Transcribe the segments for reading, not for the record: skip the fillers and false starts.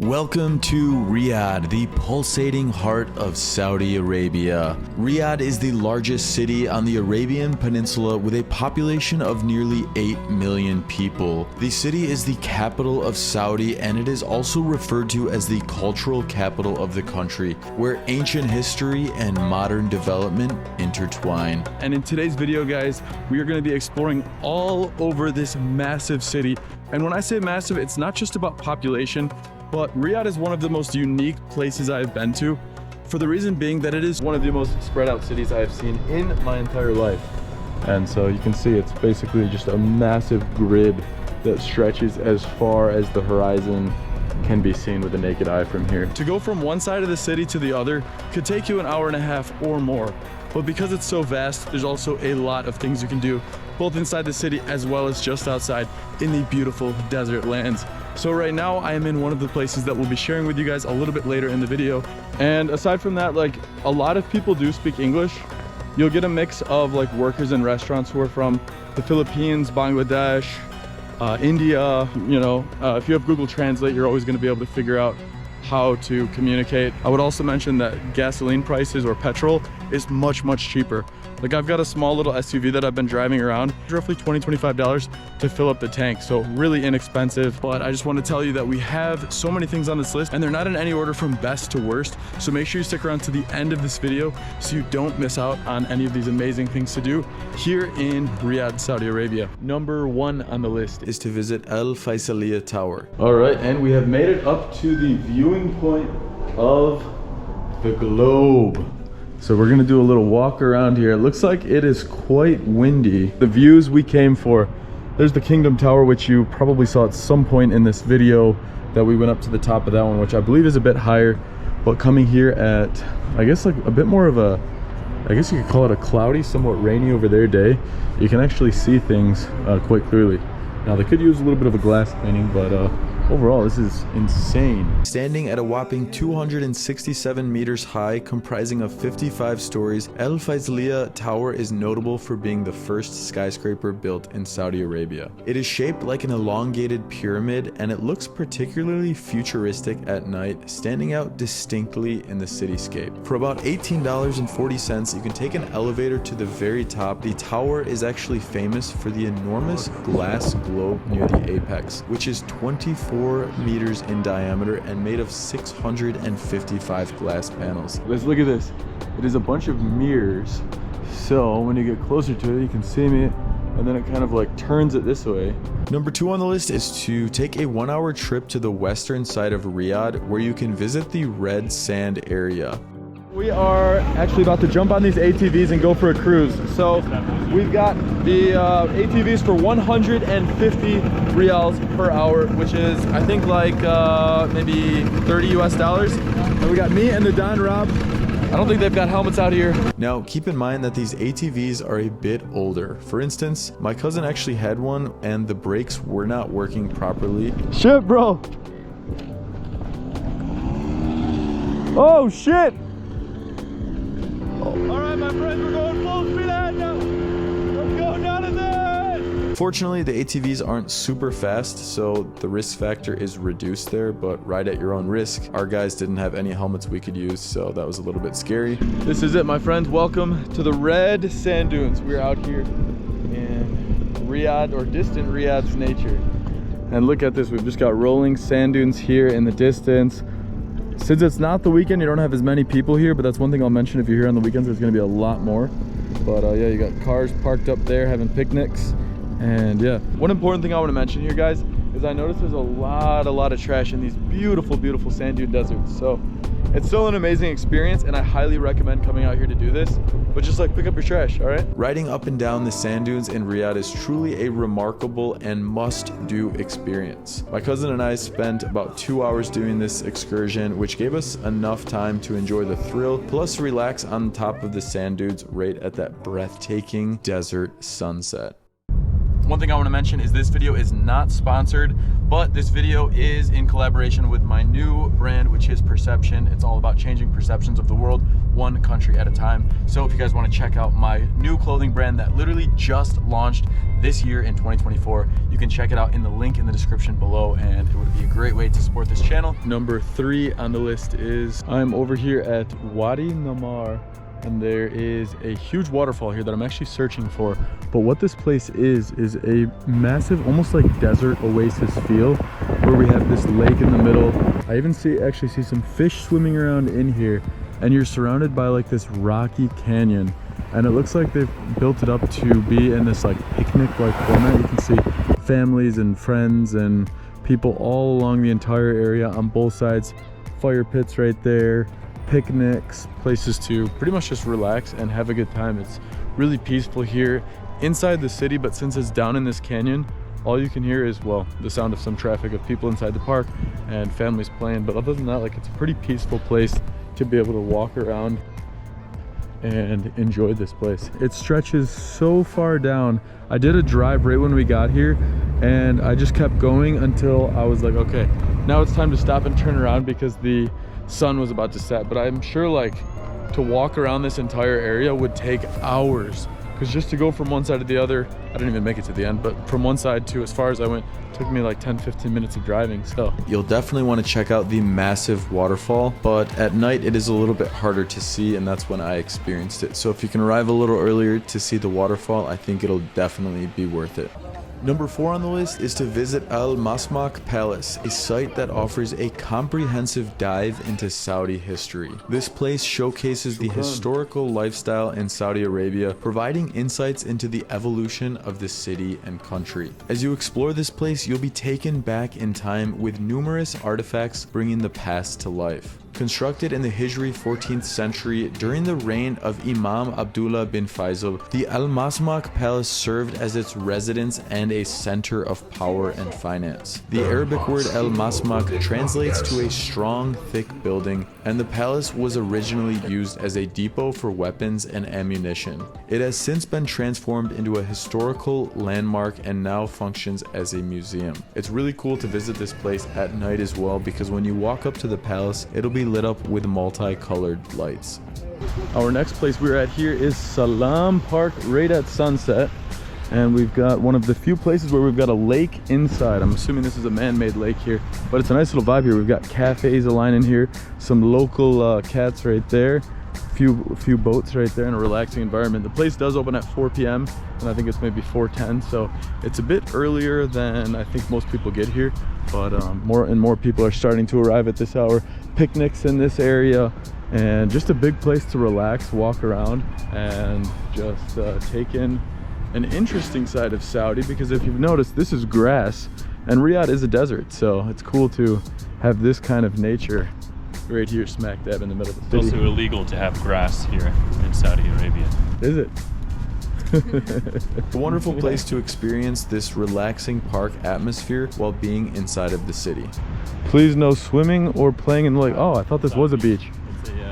Welcome to Riyadh, the pulsating heart of Saudi Arabia. Riyadh is the largest city on the Arabian Peninsula with a population of nearly 8 million people. The city is the capital of Saudi, and it is also referred to as the cultural capital of the country, where ancient history and modern development intertwine. And in today's video, guys, we are going to be exploring all over this massive city. And when I say massive, it's not just about population, but Riyadh is one of the most unique places I've been to, for the reason being that it is one of the most spread out cities I've seen in my entire life. And so you can see it's basically just a massive grid that stretches as far as the horizon can be seen with the naked eye from here. To go from one side of the city to the other could take you an hour and a half or more. But because it's so vast, there's also a lot of things you can do, both inside the city as well as just outside in the beautiful desert lands. So right now I am in one of the places that we'll be sharing with you guys a little bit later in the video. And aside from that, like, a lot of people do speak English. You'll get a mix of like workers in restaurants who are from the Philippines, Bangladesh, India. You know, if you have Google Translate, you're always going to be able to figure out how to communicate. I would also mention that gasoline prices, or petrol, is much cheaper. Like, I've got a small little SUV that I've been driving around, roughly $20–25 to fill up the tank, so really inexpensive. But I just want to tell you that we have so many things on this list, and they're not in any order from best to worst, so make sure you stick around to the end of this video so you don't miss out on any of these amazing things to do here in Riyadh, Saudi Arabia. Number 1 on the list Is to visit Al Felia Tower. All right, and we have made it up to the viewing point of the globe. So we're gonna do a little walk around here. It looks like it is quite windy. The views we came for, there's the Kingdom Tower, which you probably saw at some point in this video, that we went up to the top of that one, which I believe is a bit higher. But coming here at, I guess, like a bit more of a, I guess you could call it a cloudy, somewhat rainy over there day, you can actually see things quite clearly. Now they could use a little bit of a glass cleaning, but overall, this is insane. Standing at a whopping 267 meters high, comprising of 55 stories, Al Felia Tower is notable for being the first skyscraper built in Saudi Arabia. It is shaped like an elongated pyramid, and it looks particularly futuristic at night, standing out distinctly in the cityscape. For about $18.40, you can take an elevator to the very top. The tower is actually famous for the enormous glass globe near the apex, which is 24 meters in diameter and made of 655 glass panels. Let's look at this. It is a bunch of mirrors, so when you get closer to it, you can see me, and then it kind of like turns it this way. Number 2 on the list is to take a 1-hour trip to the western side of Riyadh, where you can visit the red sand area. We are actually about to jump on these ATVs and go for a cruise. So we've got the ATVs for 150 riyals per hour, which is, I think, like maybe $30 US. And we got me and the Don Rob. I don't think they've got helmets out here. Now, keep in mind that these ATVs are a bit older. For instance, my cousin actually had one and the brakes were not working properly. Shit, bro. Oh, shit. All right, my friends, we're going full speed ahead now. Let's go down to this. Fortunately, the ATVs aren't super fast, so the risk factor is reduced there, but ride at your own risk. Our guys didn't have any helmets we could use, so that was a little bit scary. This is it, my friends. Welcome to the red sand dunes. We're out here in Riyadh, or distant Riyadh's nature. And look at this, we've just got rolling sand dunes here in the distance. Since it's not the weekend, you don't have as many people here, but that's one thing I'll mention. If you're here on the weekends, there's going to be a lot more. But yeah, you got cars parked up there having picnics. And yeah, one important thing I want to mention here, guys, is I noticed there's a lot of trash in these beautiful sand dune deserts. So it's still an amazing experience, and I highly recommend coming out here to do this. But just like pick up your trash, all right? Riding up and down the sand dunes in Riyadh is truly a remarkable and must-do experience. My cousin and I spent about 2 hours doing this excursion, which gave us enough time to enjoy the thrill, plus relax on top of the sand dunes right at that breathtaking desert sunset. One thing I want to mention is this video is not sponsored, but this video is in collaboration with my new brand, which is Perception. It's all about changing perceptions of the world, one country at a time. So if you guys want to check out my new clothing brand that literally just launched this year in 2024, you can check it out in the link in the description below, and it would be a great way to support this channel. Number 3 on the list is I'm over here at Wadi Namar, and there is a huge waterfall here that I'm actually searching for. But what this place is a massive, almost like desert oasis feel, where we have this lake in the middle. I even actually see some fish swimming around in here, and you're surrounded by like this rocky canyon. And it looks like they've built it up to be in this like picnic-like format. You can see families and friends and people all along the entire area on both sides. Fire pits right there, picnics, places to pretty much just relax and have a good time. It's really peaceful here inside the city, but since it's down in this canyon, all you can hear is, well, the sound of some traffic of people inside the park and families playing. But other than that, like, it's a pretty peaceful place to be able to walk around and enjoy this place. It stretches so far down. I did a drive right when we got here, and I just kept going until I was like, okay, now it's time to stop and turn around because the sun was about to set. But I'm sure like to walk around this entire area would take hours, because just to go from one side to the other, I didn't even make it to the end, but from one side to as far as I went took me like 10-15 minutes of driving. So you'll definitely want to check out the massive waterfall, but at night it is a little bit harder to see, and that's when I experienced it. So if you can arrive a little earlier to see the waterfall, I think it'll definitely be worth it. Number 4 on the list is to visit Al Masjid Palace, a site that offers a comprehensive dive into Saudi history. This place showcases the historical lifestyle in Saudi Arabia, providing insights into the evolution of the city and country. As you explore this place, you'll be taken back in time with numerous artifacts bringing the past to life. Constructed in the Hijri 14th century during the reign of Imam Abdullah bin Faisal, the Al Masjid Palace served as its residence and a center of power and finance. The Arabic word Al Masjid translates to a strong, thick building, and the palace was originally used as a depot for weapons and ammunition. It has since been transformed into a historical landmark and now functions as a museum. It's really cool to visit this place at night as well, because when you walk up to the palace, it'll be lit up with multicolored lights. Our next place we're at here is Salam Park, right at sunset, and we've got one of the few places where we've got a lake inside. I'm assuming this is a man-made lake here, but it's a nice little vibe here. We've got cafes aligning here, some local cats right there, a few boats right there, in a relaxing environment. The place does open at 4 p.m. and I think it's maybe 4:10, so it's a bit earlier than I think most people get here, but more and more people are starting to arrive at this hour. Picnics in this area, and just a big place to relax, walk around, and just take in an interesting side of Saudi, because if you've noticed, this is grass and Riyadh is a desert, so it's cool to have this kind of nature right here smack dab in the middle of the city. It's also illegal to have grass here in Saudi Arabia. Is it? A wonderful place to experience this relaxing park atmosphere while being inside of the city. Please no swimming or playing in the lake. Oh, I thought this was a beach.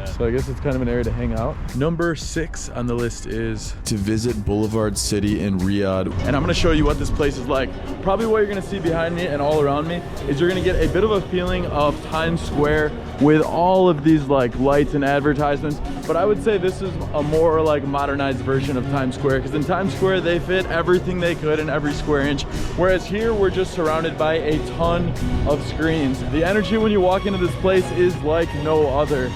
So I guess it's kind of an area to hang out. Number 6 on the list is to visit Boulevard City in Riyadh. And I'm gonna show you what this place is like. Probably what you're gonna see behind me and all around me is you're gonna get a bit of a feeling of Times Square with all of these like lights and advertisements. But I would say this is a more like modernized version of Times Square, because in Times Square they fit everything they could in every square inch. Whereas here we're just surrounded by a ton of screens. The energy when you walk into this place is like no other.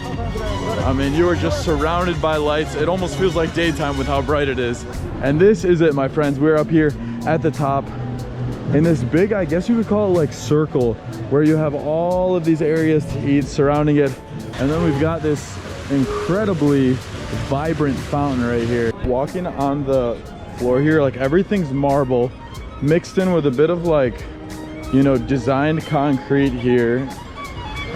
I mean, you are just surrounded by lights. It almost feels like daytime with how bright it is. And this is it, my friends. We're up here at the top in this big, I guess you would call it like circle, where you have all of these areas to eat surrounding it. And then we've got this incredibly vibrant fountain right here. Walking on the floor here, like everything's marble mixed in with a bit of like, you know, designed concrete here.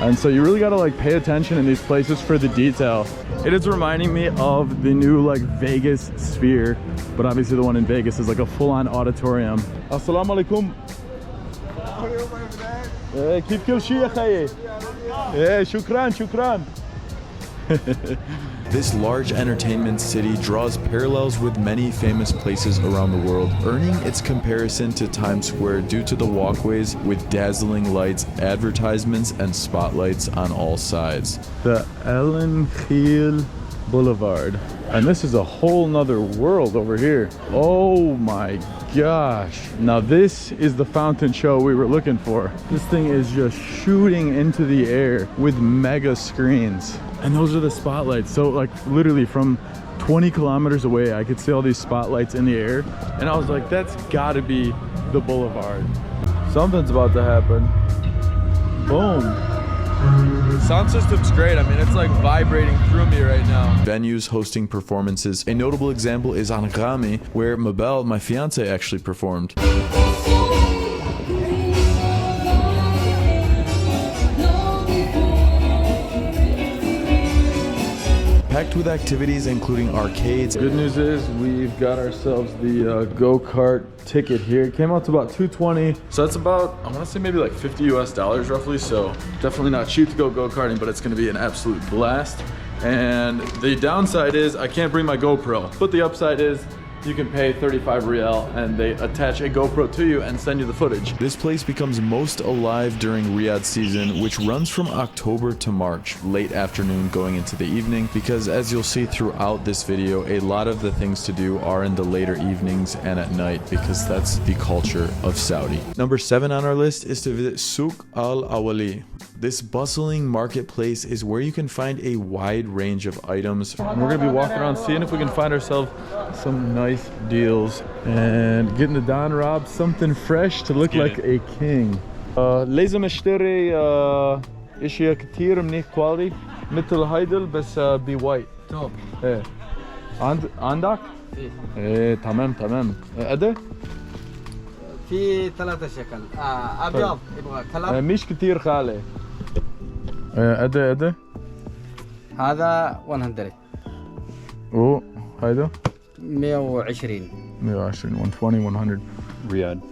And so you really got to like pay attention in these places for the detail. It is reminding me of the new like Vegas Sphere, but obviously the one in Vegas is like a full-on auditorium. Assalamu alaikum. كيف كل شيء يا خيي؟ ايه شكرا. This large entertainment city draws parallels with many famous places around the world, earning its comparison to Times Square due to the walkways with dazzling lights, advertisements, and spotlights on all sides. The Ellen Kheel Boulevard. And this is a whole nother world over here. Oh my gosh. Now this is the fountain show we were looking for. This thing is just shooting into the air with mega screens. And those are the spotlights. So like literally from 20 kilometers away, I could see all these spotlights in the air. And I was like, that's gotta be the boulevard. Something's about to happen. Boom. Sound system's great. I mean, it's like vibrating through me right now. Venues hosting performances. A notable example is Anghami, where Mabel, my fiance, actually performed. Packed with activities including arcades. Good news is we've got ourselves the go-kart ticket here. It came out to about $220. So that's about, I want to say maybe like $50 US roughly. So definitely not cheap to go go-karting, but it's going to be an absolute blast. And the downside is I can't bring my GoPro, but the upside is you can pay 35 Rial and they attach a GoPro to you and send you the footage. This place becomes most alive during Riyadh season, which runs from October to March, late afternoon going into the evening, because as you'll see throughout this video, a lot of the things to do are in the later evenings and at night, because that's the culture of Saudi. Number 7 on our list is to visit Suk Al Aali. This bustling marketplace is where you can find a wide range of items. And we're gonna be walking around seeing if we can find ourselves some nice deals and getting the Don Rob something fresh to look like a king. لازم اشتري اشياء كتير منيح كواليتي مثل هيدل بس بوايت. توب. ايه. عندك؟ ايه تمام تمام. قد؟ في 3 شكل. ابيض يبغى كلر. مش كتير خالي. قد؟ هذا 100. هيدا 120. 120, 120, 100. Riad.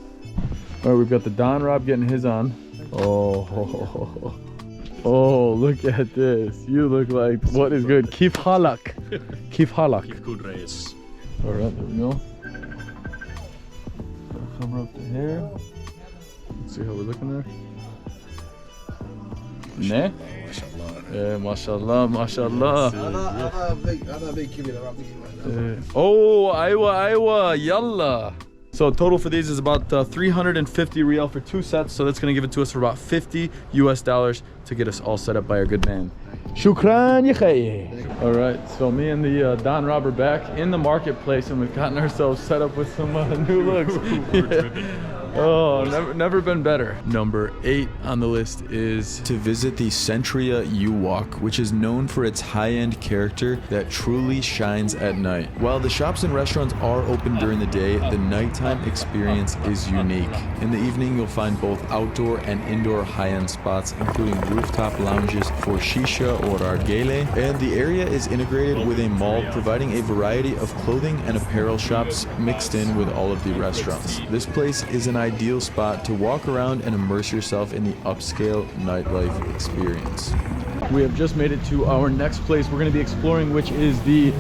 All right, we've got the Don Rob getting his on. Oh, look at this. You look like, what is good? Kif halak. Kif halak. Kif good race. All right, there we go. Cover up the hair. Let's see how we're looking there. Ne? Yeah, mashallah, mashallah. Oh, aywa, yalla. So total for these is about 350 Rial for 2 sets. So that's gonna give it to us for about $50 US to get us all set up by our good man. Shukran ya khaye. All right, so me and the Don Rob are back in the marketplace and we've gotten ourselves set up with some new looks. Oh, never been better. Number 8 on the list is to visit the Centa UW Walk, which is known for its high-end character that truly shines at night. While the shops and restaurants are open during the day, the nighttime experience is unique. In the evening, you'll find both outdoor and indoor high-end spots, including rooftop lounges for shisha or argele, and the area is integrated with a mall providing a variety of clothing and apparel shops mixed in with all of the restaurants. This place is an ideal spot to walk around and immerse yourself in the upscale nightlife experience. We have just made it to our next place we're going to be exploring, which is the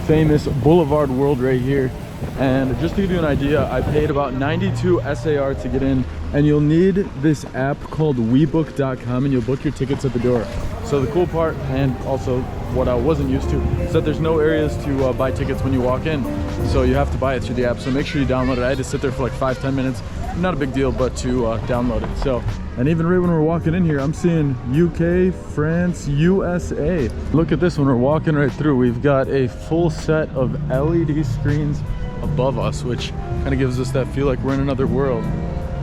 famous Boulevard World right here. And just to give you an idea, I paid about 92 SAR to get in, and you'll need this app called webook.com and you'll book your tickets at the door. So the cool part, and also what I wasn't used to, is that there's no areas to buy tickets when you walk in. So you have to buy it through the app. So make sure you download it. I had to sit there for like 5-10 minutes. Not a big deal, but to download it. So, and even right when we're walking in here, I'm seeing UK, France, USA. Look at this when we're walking right through. We've got a full set of LED screens above us, which kind of gives us that feel like we're in another world.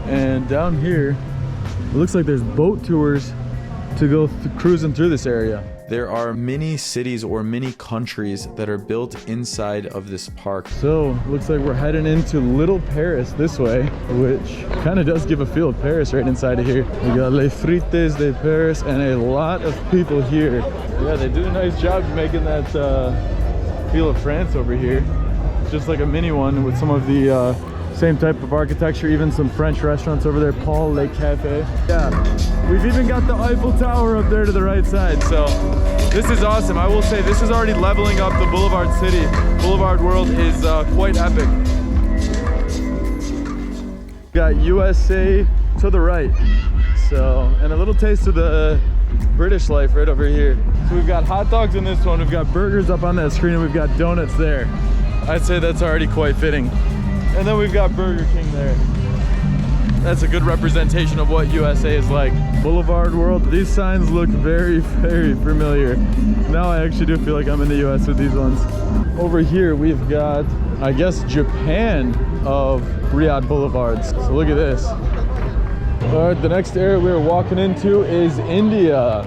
And down here, it looks like there's boat tours to go cruising through this area. There are many cities or many countries that are built inside of this park. So looks like we're heading into Little Paris this way, which kind of does give a feel of Paris right inside of here. We got Les Frites de Paris and a lot of people here. Yeah, they did a nice job making that feel of France over here. Just like a mini one with some of the Same type of architecture, even some French restaurants over there, Paul Le Cafe. Yeah, we've even got the Eiffel Tower up there to the right side. So this is awesome. I will say this is already leveling up the Boulevard City. Boulevard World is quite epic. Got USA to the right. So, and a little taste of the British life right over here. So we've got hot dogs in this one, we've got burgers up on that screen, and we've got donuts there. I'd say that's already quite fitting. And then we've got Burger King there. That's a good representation of what USA is like. Boulevard World, these signs look very, very familiar. Now I actually do feel like I'm in the US with these ones. Over here we've got, I guess, Japan of Riyadh boulevards. So look at this. All right, the next area we're walking into is India.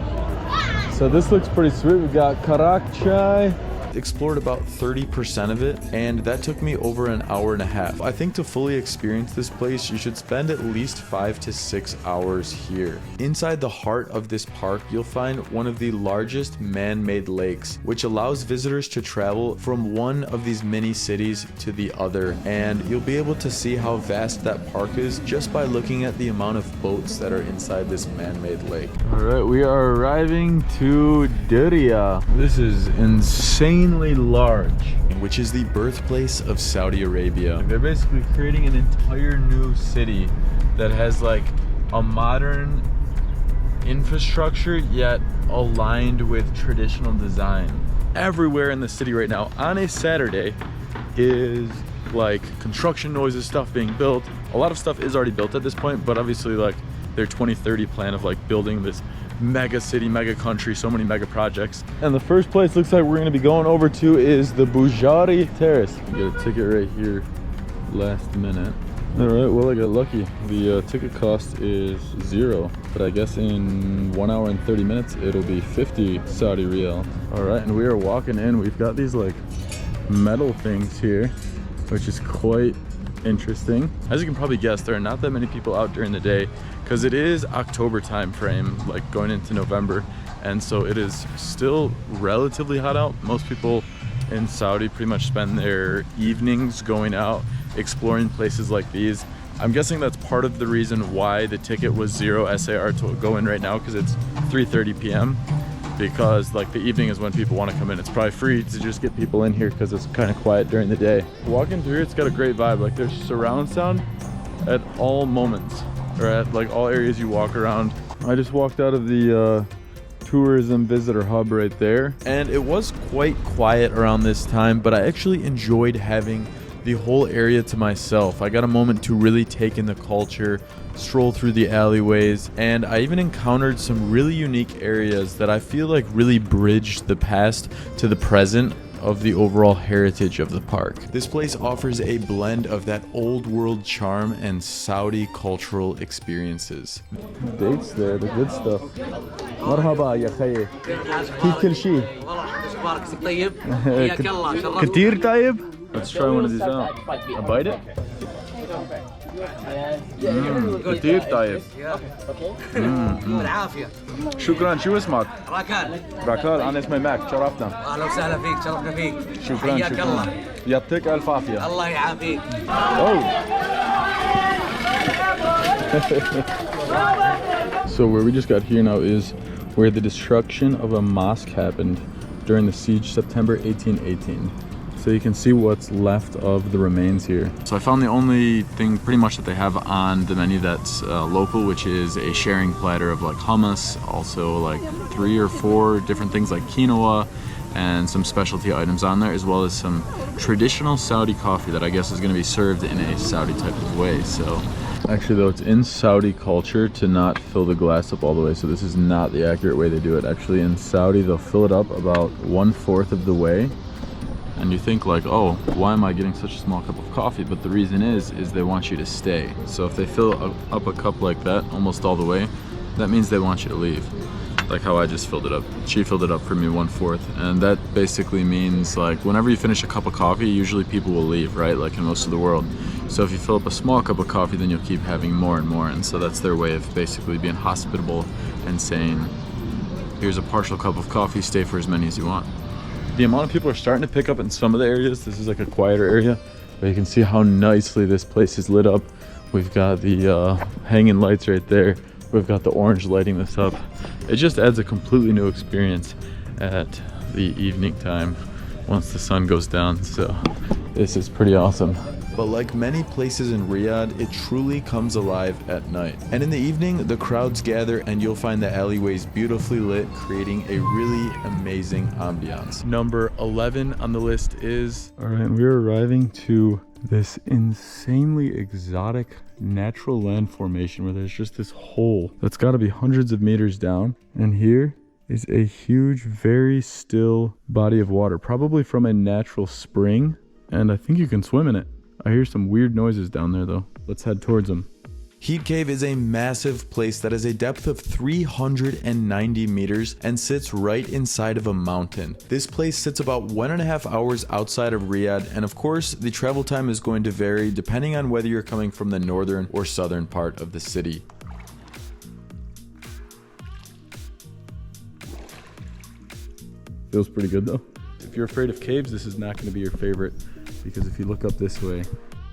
So this looks pretty sweet. We've got Karakchai. Explored about 30% of it, and that took me over an hour and a half. I think to fully experience this place, you should spend at least 5 to 6 hours here. Inside the heart of this park, you'll find one of the largest man-made lakes, which allows visitors to travel from one of these mini cities to the other, and you'll be able to see how vast that park is just by looking at the amount of boats that are inside this man-made lake. All right, we are arriving to Diriyah. This is insanely large, which is the birthplace of Saudi Arabia. They're basically creating an entire new city that has like a modern infrastructure yet aligned with traditional design. Everywhere in the city right now on a Saturday is like construction noises, stuff being built. A lot of stuff is already built at this point, but obviously like their 2030 plan of like building this mega city, mega country, so many mega projects. And the first place looks like we're going to be going over to is the Bujari Terrace. Get a ticket right here last minute. All right, well, I got lucky. The ticket cost is 0, but I guess in 1 hour and 30 minutes it'll be 50 Saudi Riyal. All right, and we are walking in. We've got these like metal things here, which is quite interesting. As you can probably guess, there are not that many people out during the day because it is October time frame, like going into November, and so it is still relatively hot out. Most people in Saudi pretty much spend their evenings going out exploring places like these. I'm guessing that's part of the reason why the ticket was 0 SAR to go in right now, because it's 3:30 p.m. because like the evening is when people want to come in. It's probably free to just get people in here because it's kind of quiet during the day. Walking through here, it's got a great vibe. Like there's surround sound at all moments, or at like all areas you walk around. I just walked out of the tourism visitor hub right there, and it was quite quiet around this time, but I actually enjoyed having the whole area to myself. I got a moment to really take in the culture, stroll through the alleyways, and I even encountered some really unique areas that I feel like really bridged the past to the present of the overall heritage of the park. This place offers a blend of that old world charm and Saudi cultural experiences. Dates there, the good stuff. مرحبا يا خيي. كيف كل شيء؟ طيب. حياك الله. كتير طيب. Let's try one of these out. I bite it. كتير طيب. بالعافية. شكرا. شو اسمك؟ راكان. راكان. أنا اسمي ماك. شرفنا. أهلا وسهلا فيك، شرفنا فيك. شكرا. حياك الله. يعطيك ألف عافية. الله يعافيك. So where we just got here now is where the destruction of a mosque happened during the siege September 1818. So you can see what's left of the remains here. So I found the only thing pretty much that they have on the menu that's local, which is a sharing platter of like hummus, also like 3 or 4 different things like quinoa, and some specialty items on there, as well as some traditional Saudi coffee that I guess is going to be served in a Saudi type of way. So actually though, it's in Saudi culture to not fill the glass up all the way, so this is not the accurate way they do it. Actually in Saudi they'll fill it up about 1/4 of the way. And you think like, oh, why am I getting such a small cup of coffee? But the reason is they want you to stay. So if they fill up a cup like that almost all the way, that means they want you to leave. Like how I just filled it up. She filled it up for me 1/4. And that basically means like whenever you finish a cup of coffee, usually people will leave, right? Like in most of the world. So if you fill up a small cup of coffee, then you'll keep having more and more. And so that's their way of basically being hospitable and saying, here's a partial cup of coffee, stay for as many as you want. The amount of people are starting to pick up in some of the areas. This is like a quieter area, But you can see how nicely this place is lit up. We've got the hanging lights right there. We've got the orange lighting this up. It just adds a completely new experience at the evening time once the sun goes down. So this is pretty awesome. But like many places in Riyadh, it truly comes alive at night. And in the evening, the crowds gather and you'll find the alleyways beautifully lit, creating a really amazing ambiance. Number 11 on the list is... All right, we're arriving to this insanely exotic natural land formation where there's just this hole that's got to be hundreds of meters down. And here is a huge, very still body of water, probably from a natural spring. And I think you can swim in it. I hear some weird noises down there though. Let's head towards them. Heat Cave is a massive place that has a depth of 390 meters and sits right inside of a mountain. This place sits about 1.5 hours outside of Riyadh, and of course the travel time is going to vary depending on whether you're coming from the northern or southern part of the city. Feels pretty good though. If you're afraid of caves, this is not going to be your favorite, because if you look up this way,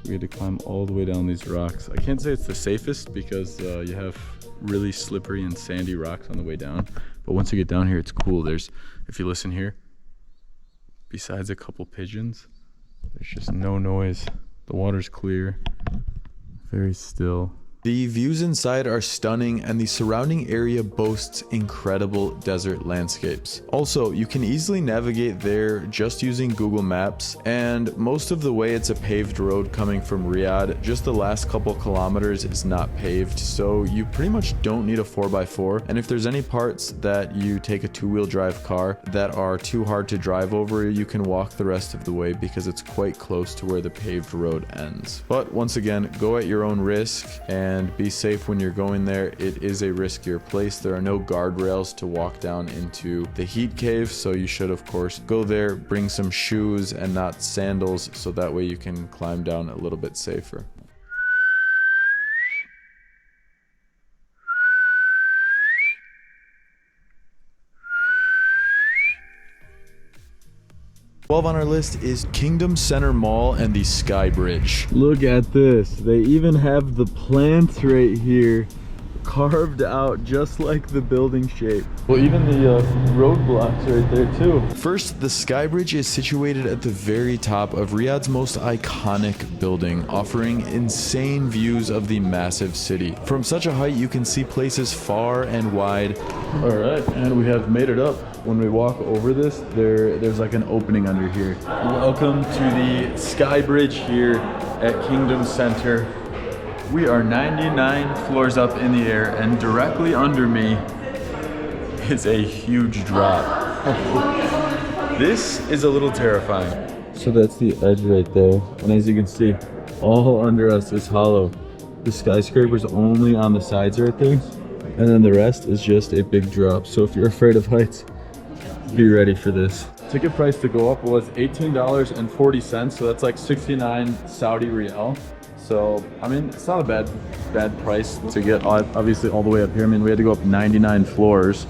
we had to climb all the way down these rocks. I can't say it's the safest because you have really slippery and sandy rocks on the way down. But once you get down here, it's cool. There's, if you listen here, besides a couple pigeons, there's just no noise. The water's clear, very still. The views inside are stunning and the surrounding area boasts incredible desert landscapes. Also, you can easily navigate there just using Google Maps, and most of the way it's a paved road coming from Riyadh. Just the last couple kilometers is not paved, so you pretty much don't need a 4x4. And if there's any parts that you take a two-wheel drive car that are too hard to drive over, you can walk the rest of the way because it's quite close to where the paved road ends. But once again, go at your own risk and be safe when you're going there. It is a riskier place. There are no guardrails to walk down into the heat cave, so you should of course go there, bring some shoes and not sandals, so that way you can climb down a little bit safer. On our list is Kingdom Center Mall and the Sky Bridge. Look at this. They even have the plants right here carved out just like the building shape. Well, even the roadblocks right there too. First, the Sky Bridge is situated at the very top of Riyadh's most iconic building, offering insane views of the massive city. From such a height, you can see places far and wide. All right, and we have made it up. When we walk over this, there's like an opening under here. Welcome to the Sky Bridge here at Kingdom Center. We are 99 floors up in the air, and directly under me is a huge drop. This is a little terrifying. So that's the edge right there, and as you can see, all under us is hollow. The skyscraper's only on the sides right there, and then the rest is just a big drop. So if you're afraid of heights, be ready for this. Ticket price to go up was $18.40, so that's like 69 Saudi Riyal. So, I mean, it's not a bad price to get obviously all the way up here. I mean, we had to go up 99 floors.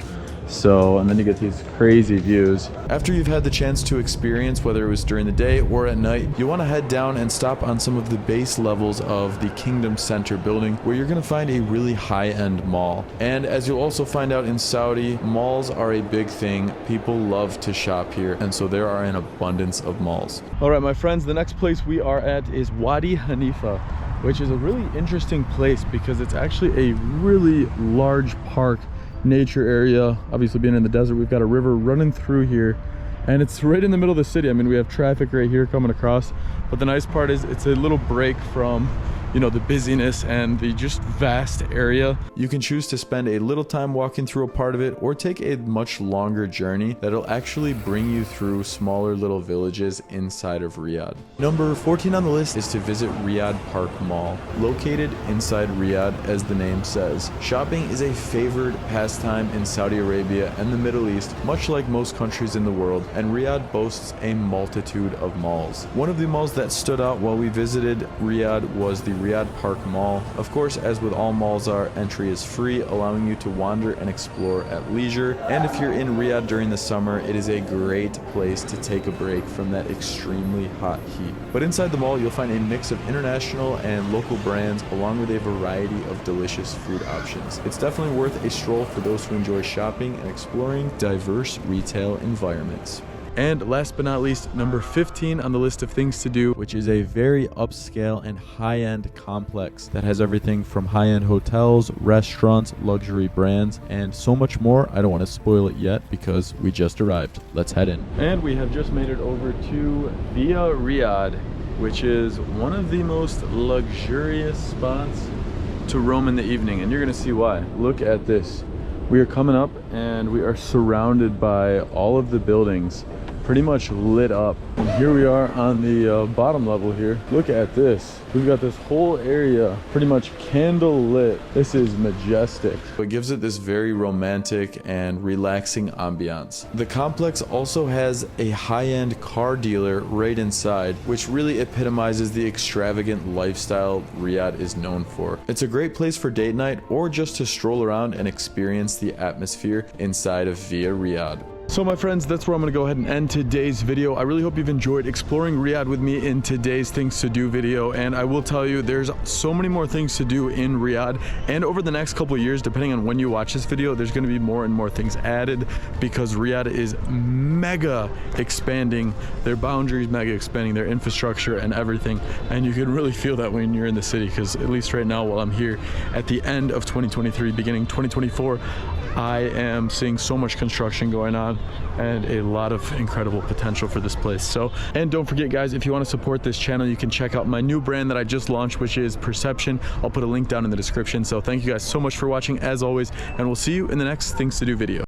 So, and then you get these crazy views. After you've had the chance to experience, whether it was during the day or at night, you want to head down and stop on some of the base levels of the Kingdom Center building, where you're going to find a really high-end mall. And as you'll also find out in Saudi, malls are a big thing. People love to shop here, and so there are an abundance of malls. All right, my friends, the next place we are at is Wadi Hanifa, which is a really interesting place because it's actually a really large park, nature area. Obviously being in the desert, we've got a river running through here, and it's right in the middle of the city. I mean, we have traffic right here coming across, but the nice part is it's a little break from, you know, the busyness and the just vast area. You can choose to spend a little time walking through a part of it, or take a much longer journey that'll actually bring you through smaller little villages inside of Riyadh. Number 14 on the list is to visit Riyadh Park Mall. Located inside Riyadh, as the name says, shopping is a favored pastime in Saudi Arabia and the Middle East, much like most countries in the world, and Riyadh boasts a multitude of malls. One of the malls that stood out while we visited Riyadh was the Riyadh Park Mall. Of course, as with all malls are, entry is free, allowing you to wander and explore at leisure. And if you're in Riyadh during the summer, it is a great place to take a break from that extremely hot heat. But inside the mall, you'll find a mix of international and local brands, along with a variety of delicious food options. It's definitely worth a stroll for those who enjoy shopping and exploring diverse retail environments. And last but not least, number 15 on the list of things to do, which is a very upscale and high-end complex that has everything from high-end hotels, restaurants, luxury brands, and so much more. I don't want to spoil it yet because we just arrived. Let's head in. And we have just made it over to Via Riad, which is one of the most luxurious spots to roam in the evening, and you're gonna see why. Look at this. We are coming up and we are surrounded by all of the buildings, pretty much lit up. And here we are on the bottom level here. Look at this. We've got this whole area pretty much candle lit. This is majestic. It gives it this very romantic and relaxing ambiance. The complex also has a high-end car dealer right inside, which really epitomizes the extravagant lifestyle Riyadh is known for. It's a great place for date night or just to stroll around and experience the atmosphere inside of Via Riyadh. So my friends, that's where I'm gonna go ahead and end today's video. I really hope you've enjoyed exploring Riyadh with me in today's Things to Do video. And I will tell you, there's so many more things to do in Riyadh. And over the next couple of years, depending on when you watch this video, there's gonna be more and more things added because Riyadh is mega expanding their boundaries, mega expanding their infrastructure and everything. And you can really feel that when you're in the city, because at least right now, while I'm here at the end of 2023, beginning 2024, I am seeing so much construction going on and a lot of incredible potential for this place. So, and don't forget guys, if you want to support this channel, you can check out my new brand that I just launched, which is Perception. I'll put a link down in the description. So thank you guys so much for watching as always, and we'll see you in the next Things to Do video.